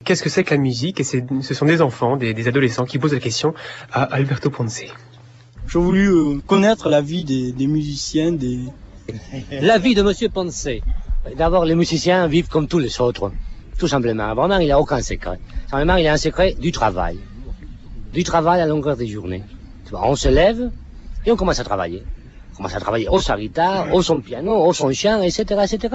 Qu'est-ce que c'est que la musique? Et ce sont des enfants, des adolescents qui posent la question à Alberto Ponce. J'ai voulu connaître la vie des musiciens, La vie de Monsieur Ponce. D'abord, les musiciens vivent comme tous les autres, tout simplement. Vraiment, il n'y a aucun secret. Simplement, il y a un secret du travail. Du travail à longueur des journées. Tu vois, on se lève et on commence à travailler. On commence à travailler au sa guitare, au son piano, au son chant, etc., etc.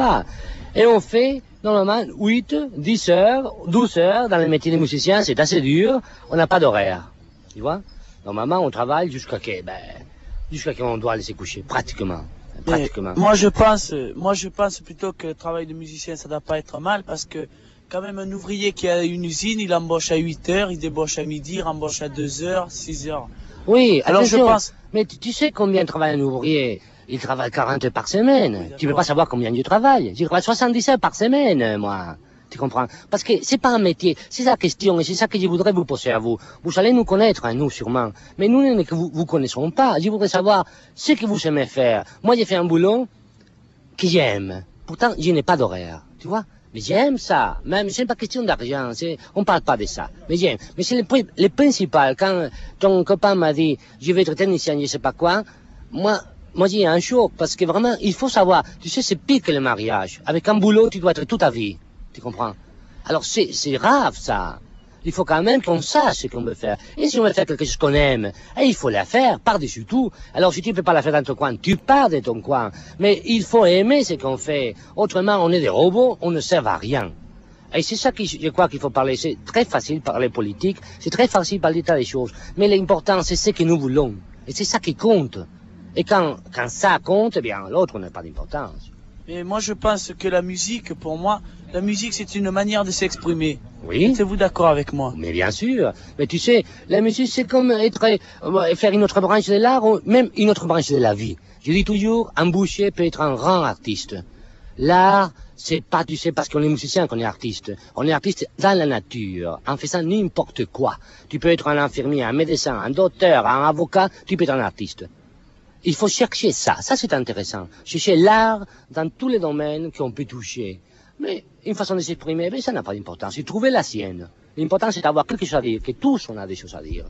Et on fait, normalement, 8, 10 heures, 12 heures dans le métier des musiciens. C'est assez dur. On n'a pas d'horaire. Tu vois? Normalement, on travaille jusqu'à quand on doit aller se coucher, pratiquement. Moi je pense plutôt que le travail de musicien ça doit pas être mal parce que quand même un ouvrier qui a une usine, il embauche à 8 heures, il débauche à midi, il embauche à 2 heures, 6 heures. Oui, alors je pense. Mais tu sais combien travaille un ouvrier? Il travaille 40 heures par semaine. Tu peux pas savoir combien il travaille. Je travaille 70 heures par semaine, moi. Tu comprends? Parce que c'est pas un métier, c'est la question, et c'est ça que je voudrais vous poser à vous. Vous allez nous connaître, hein, nous, sûrement. Mais nous, ne vous connaissons pas. Je voudrais savoir ce que vous aimez faire. Moi, j'ai fait un boulot que j'aime. Pourtant, je n'ai pas d'horaire. Tu vois? Mais j'aime ça. Même, c'est pas question d'argent. On parle pas de ça. Mais j'aime. Mais c'est le principal. Quand ton copain m'a dit, je vais être technicien, je sais pas quoi, moi, j'ai un choc. Parce que vraiment, il faut savoir. Tu sais, c'est pire que le mariage. Avec un boulot, tu dois être toute ta vie. Tu comprends? Alors c'est grave ça. Il faut quand même qu'on sache ce qu'on veut faire. Et si on veut faire quelque chose qu'on aime, il faut la faire par-dessus tout. Alors si tu ne peux pas la faire dans ton coin, tu pars de ton coin. Mais il faut aimer ce qu'on fait. Autrement, on est des robots, on ne sert à rien. Et c'est ça que je crois qu'il faut parler. C'est très facile de parler politique, c'est très facile de parler d'état des choses. Mais l'important, c'est ce que nous voulons. Et c'est ça qui compte. Et quand ça compte, eh bien, l'autre n'a pas d'importance. Mais moi je pense que la musique, pour moi, la musique c'est une manière de s'exprimer. Oui. Êtes-vous d'accord avec moi? Mais bien sûr. Mais tu sais, la musique c'est comme faire une autre branche de l'art ou même une autre branche de la vie. Je dis toujours, un boucher peut être un grand artiste. L'art, c'est pas, tu sais, parce qu'on est musicien qu'on est artiste. On est artiste dans la nature, en faisant n'importe quoi. Tu peux être un infirmier, un médecin, un docteur, un avocat, tu peux être un artiste. Il faut chercher ça. Ça, c'est intéressant. Chercher l'art dans tous les domaines qu'on peut toucher. Mais une façon de s'exprimer, ça n'a pas d'importance. C'est trouver la sienne. L'important, c'est d'avoir quelque chose à dire, que tous on a des choses à dire.